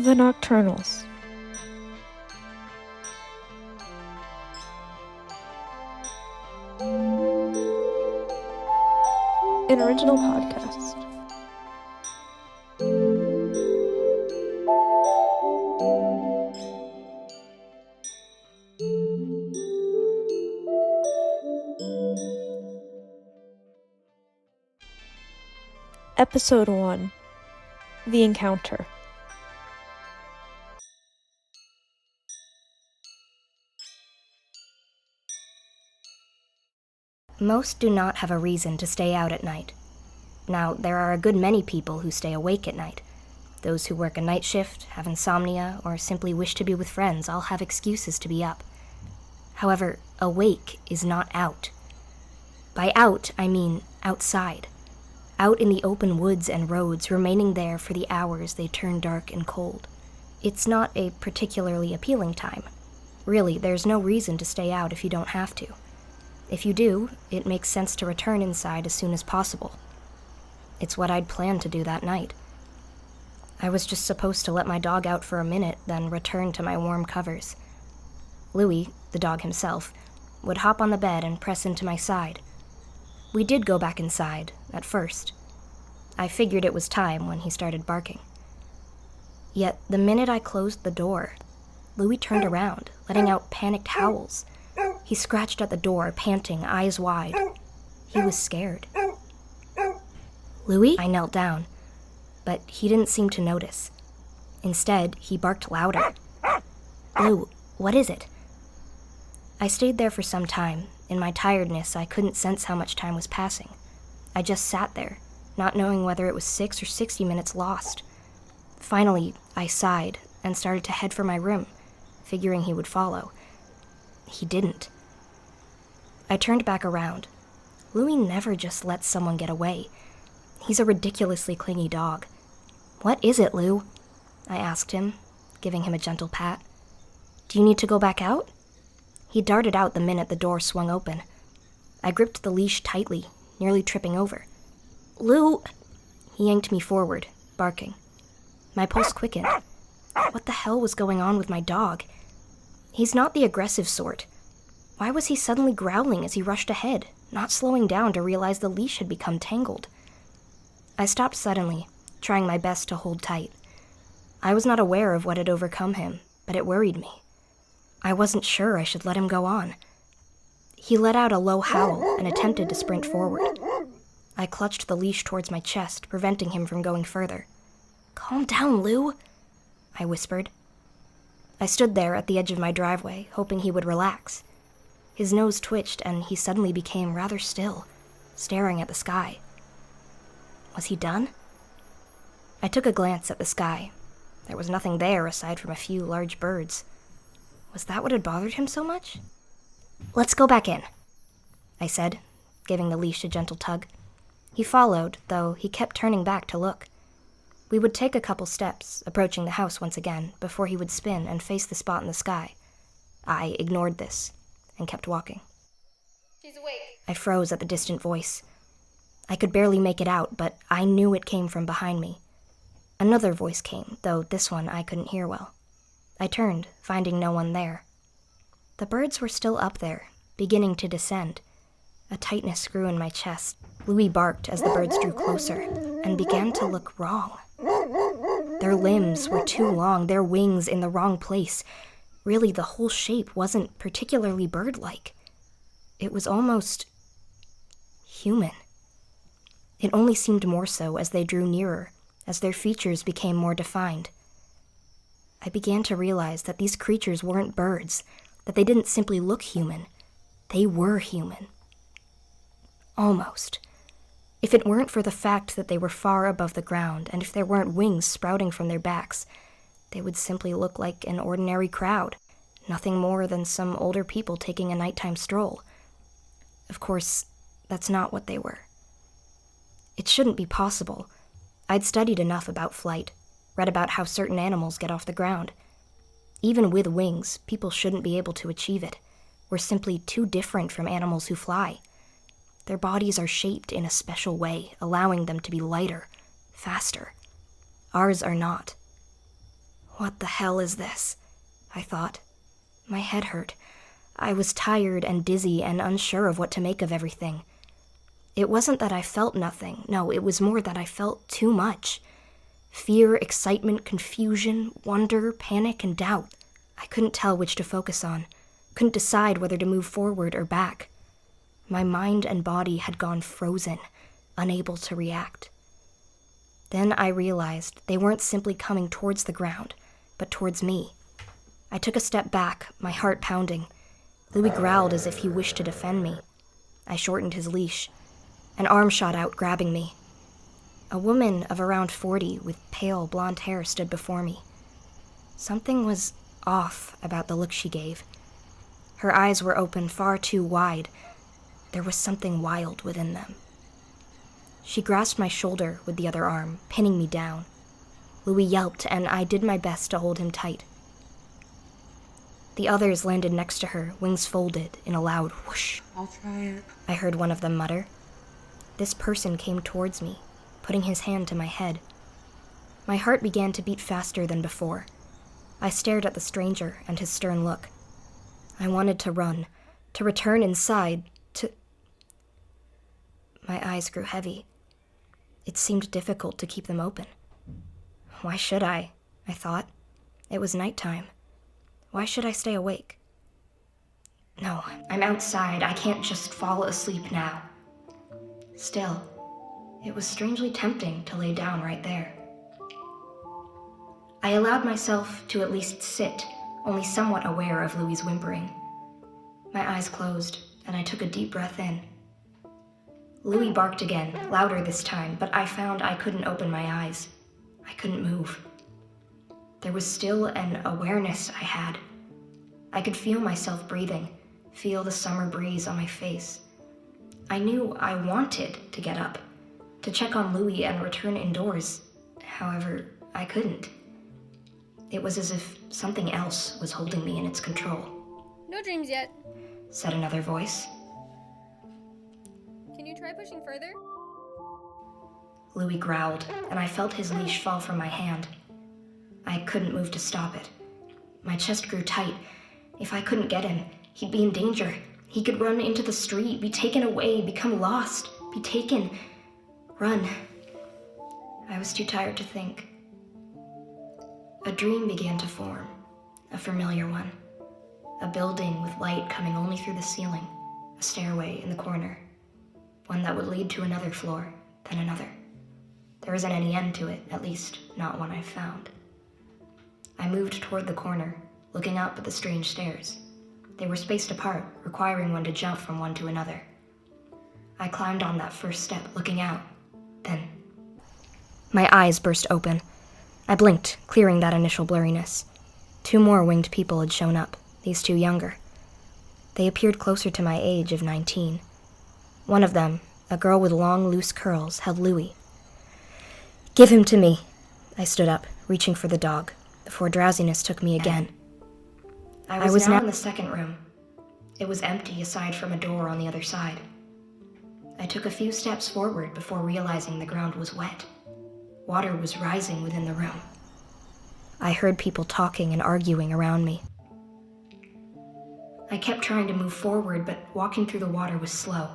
The Nocturnals. An original podcast. Episode 1. The Encounter. Most do not have a reason to stay out at night. Now, there are a good many people who stay awake at night. Those who work a night shift, have insomnia, or simply wish to be with friends all have excuses to be up. However, awake is not out. By out, I mean outside. Out in the open woods and roads, remaining there for the hours they turn dark and cold. It's not a particularly appealing time. Really, there's no reason to stay out if you don't have to. If you do, it makes sense to return inside as soon as possible. It's what I'd planned to do that night. I was just supposed to let my dog out for a minute, then return to my warm covers. Louis, the dog himself, would hop on the bed and press into my side. We did go back inside, at first. I figured it was time when he started barking. Yet, the minute I closed the door, Louis turned around, letting out panicked howls. He scratched at the door, panting, eyes wide. He was scared. Louis? I knelt down, but he didn't seem to notice. Instead, he barked louder. Lou, what is it? I stayed there for some time. In my tiredness, I couldn't sense how much time was passing. I just sat there, not knowing whether it was 6 or 60 minutes lost. Finally, I sighed and started to head for my room, figuring he would follow. He didn't. I turned back around. Louis never just lets someone get away. He's a ridiculously clingy dog. What is it, Lou? I asked him, giving him a gentle pat. Do you need to go back out? He darted out the minute the door swung open. I gripped the leash tightly, nearly tripping over. Lou! He yanked me forward, barking. My pulse quickened. What the hell was going on with my dog? He's not the aggressive sort. Why was he suddenly growling as he rushed ahead, not slowing down to realize the leash had become tangled? I stopped suddenly, trying my best to hold tight. I was not aware of what had overcome him, but it worried me. I wasn't sure I should let him go on. He let out a low howl and attempted to sprint forward. I clutched the leash towards my chest, preventing him from going further. Calm down, Lou, I whispered. I stood there at the edge of my driveway, hoping he would relax. His nose twitched, and he suddenly became rather still, staring at the sky. Was he done? I took a glance at the sky. There was nothing there aside from a few large birds. Was that what had bothered him so much? Let's go back in, I said, giving the leash a gentle tug. He followed, though he kept turning back to look. We would take a couple steps, approaching the house once again, before he would spin and face the spot in the sky. I ignored this and kept walking. She's awake. I froze at the distant voice. I could barely make it out, but I knew it came from behind me. Another voice came, though this one I couldn't hear well. I turned, finding no one there. The birds were still up there, beginning to descend. A tightness grew in my chest. Louis barked as the birds drew closer and began to look wrong. Their limbs were too long, their wings in the wrong place. Really, the whole shape wasn't particularly bird-like. It was almost human. It only seemed more so as they drew nearer, as their features became more defined. I began to realize that these creatures weren't birds, that they didn't simply look human. They were human. Almost. If it weren't for the fact that they were far above the ground, and if there weren't wings sprouting from their backs, they would simply look like an ordinary crowd, nothing more than some older people taking a nighttime stroll. Of course, that's not what they were. It shouldn't be possible. I'd studied enough about flight, read about how certain animals get off the ground. Even with wings, people shouldn't be able to achieve it. We're simply too different from animals who fly. Their bodies are shaped in a special way, allowing them to be lighter, faster. Ours are not. What the hell is this? I thought. My head hurt. I was tired and dizzy and unsure of what to make of everything. It wasn't that I felt nothing. No, it was more that I felt too much. Fear, excitement, confusion, wonder, panic, and doubt. I couldn't tell which to focus on. Couldn't decide whether to move forward or back. My mind and body had gone frozen, unable to react. Then I realized they weren't simply coming towards the ground, but towards me. I took a step back, my heart pounding. Louis growled as if he wished to defend me. I shortened his leash. An arm shot out, grabbing me. A woman of around 40 with pale blonde hair stood before me. Something was off about the look she gave. Her eyes were open far too wide. There was something wild within them. She grasped my shoulder with the other arm, pinning me down. Louis yelped, and I did my best to hold him tight. The others landed next to her, wings folded, in a loud whoosh. I'll try it. I heard one of them mutter. This person came towards me, putting his hand to my head. My heart began to beat faster than before. I stared at the stranger and his stern look. I wanted to run, to return inside, to... My eyes grew heavy. It seemed difficult to keep them open. Why should I thought. It was nighttime. Why should I stay awake? No, I'm outside. I can't just fall asleep now. Still, it was strangely tempting to lay down right there. I allowed myself to at least sit, only somewhat aware of Louis's whimpering. My eyes closed, and I took a deep breath in. Louis barked again, louder this time, but I found I couldn't open my eyes. I couldn't move. There was still an awareness I had. I could feel myself breathing, feel the summer breeze on my face. I knew I wanted to get up, to check on Louis and return indoors. However, I couldn't. It was as if something else was holding me in its control. No dreams yet. Said another voice. Can you try pushing further? Louis growled, and I felt his leash fall from my hand. I couldn't move to stop it. My chest grew tight. If I couldn't get him, he'd be in danger. He could run into the street, be taken away, become lost, be taken, run. I was too tired to think. A dream began to form, a familiar one. A building with light coming only through the ceiling, a stairway in the corner, one that would lead to another floor, then another. There isn't any end to it, at least not one I've found. I moved toward the corner, looking up at the strange stairs. They were spaced apart, requiring one to jump from one to another. I climbed on that first step, looking out. Then, my eyes burst open. I blinked, clearing that initial blurriness. 2 more winged people had shown up, these 2 younger. They appeared closer to my age of 19. One of them, a girl with long, loose curls, held Louis. "Give him to me." I stood up, reaching for the dog, before drowsiness took me again. I was now in the second room. It was empty aside from a door on the other side. I took a few steps forward before realizing the ground was wet. Water was rising within the room. I heard people talking and arguing around me. I kept trying to move forward, but walking through the water was slow.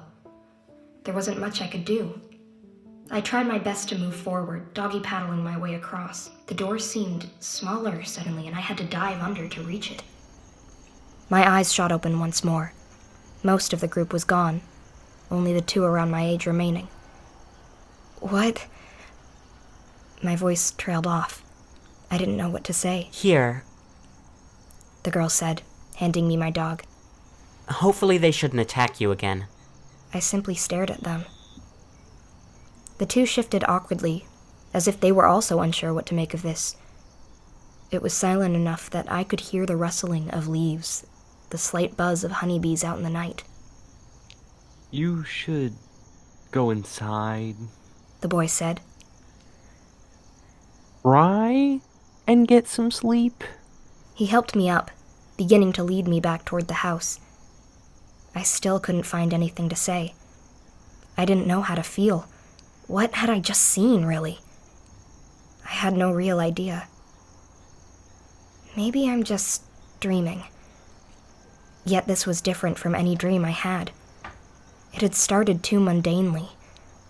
There wasn't much I could do. I tried my best to move forward, doggy paddling my way across. The door seemed smaller suddenly, and I had to dive under to reach it. My eyes shot open once more. Most of the group was gone, only the 2 around my age remaining. What? My voice trailed off. I didn't know what to say. Here. The girl said, handing me my dog. Hopefully they shouldn't attack you again. I simply stared at them. The 2 shifted awkwardly, as if they were also unsure what to make of this. It was silent enough that I could hear the rustling of leaves, the slight buzz of honeybees out in the night. You should go inside, The boy said. try and get some sleep. He helped me up, beginning to lead me back toward the house. I still couldn't find anything to say. I didn't know how to feel. What had I just seen, really? I had no real idea. Maybe I'm just dreaming. Yet this was different from any dream I had. It had started too mundanely.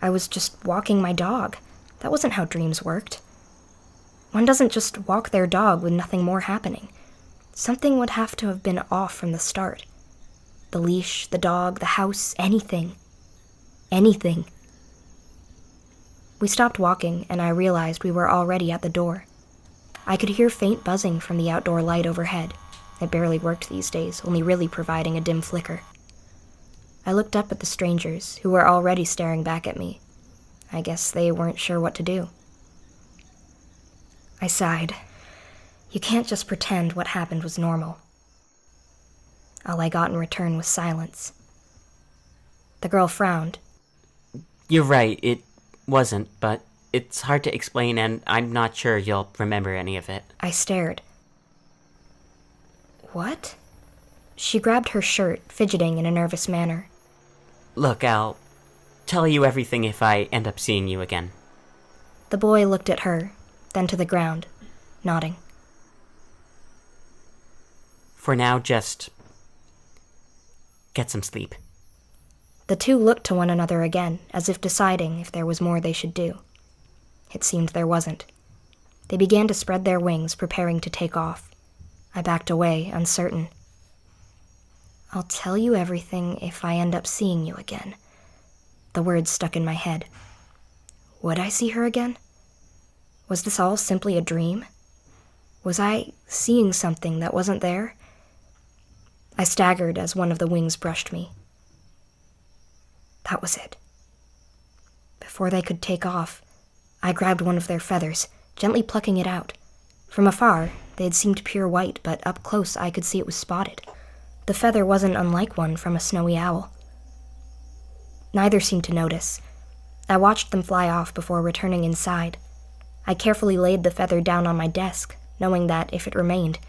I was just walking my dog. That wasn't how dreams worked. One doesn't just walk their dog with nothing more happening. Something would have to have been off from the start. The leash, the dog, the house, anything. Anything. We stopped walking, and I realized we were already at the door. I could hear faint buzzing from the outdoor light overhead. It barely worked these days, only really providing a dim flicker. I looked up at the strangers, who were already staring back at me. I guess they weren't sure what to do. I sighed. You can't just pretend what happened was normal. All I got in return was silence. The girl frowned. You're right, it wasn't, but it's hard to explain, and I'm not sure you'll remember any of it. I stared. What? She grabbed her shirt, fidgeting in a nervous manner. Look, I'll tell you everything if I end up seeing you again. The boy looked at her, then to the ground, nodding. For now, just get some sleep. The two looked to one another again, as if deciding if there was more they should do. It seemed there wasn't. They began to spread their wings, preparing to take off. I backed away, uncertain. I'll tell you everything if I end up seeing you again. The words stuck in my head. Would I see her again? Was this all simply a dream? Was I seeing something that wasn't there? I staggered as one of the wings brushed me. That was it. Before they could take off, I grabbed one of their feathers, gently plucking it out. From afar, they had seemed pure white, but up close I could see it was spotted. The feather wasn't unlike one from a snowy owl. Neither seemed to notice. I watched them fly off before returning inside. I carefully laid the feather down on my desk, knowing that if it remained,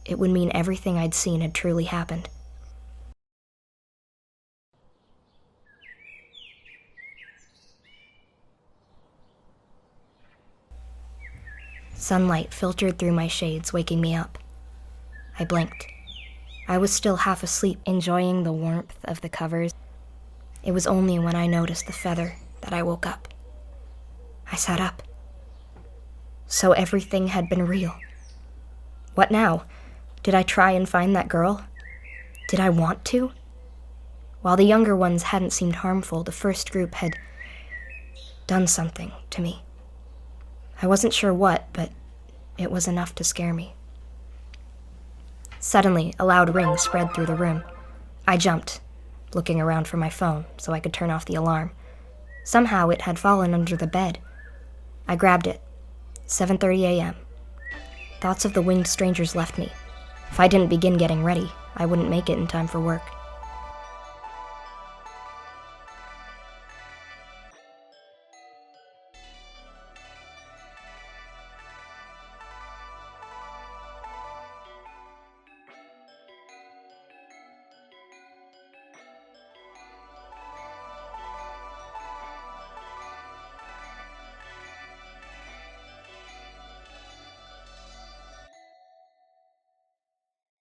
it would mean everything I'd seen had truly happened. Sunlight filtered through my shades, waking me up. I blinked. I was still half asleep, enjoying the warmth of the covers. It was only when I noticed the feather that I woke up. I sat up. So everything had been real. What now? Did I try and find that girl? Did I want to? While the younger ones hadn't seemed harmful, the first group had done something to me. I wasn't sure what, but it was enough to scare me. Suddenly, a loud ring spread through the room. I jumped, looking around for my phone so I could turn off the alarm. Somehow it had fallen under the bed. I grabbed it. 7:30 a.m. Thoughts of the winged strangers left me. If I didn't begin getting ready, I wouldn't make it in time for work.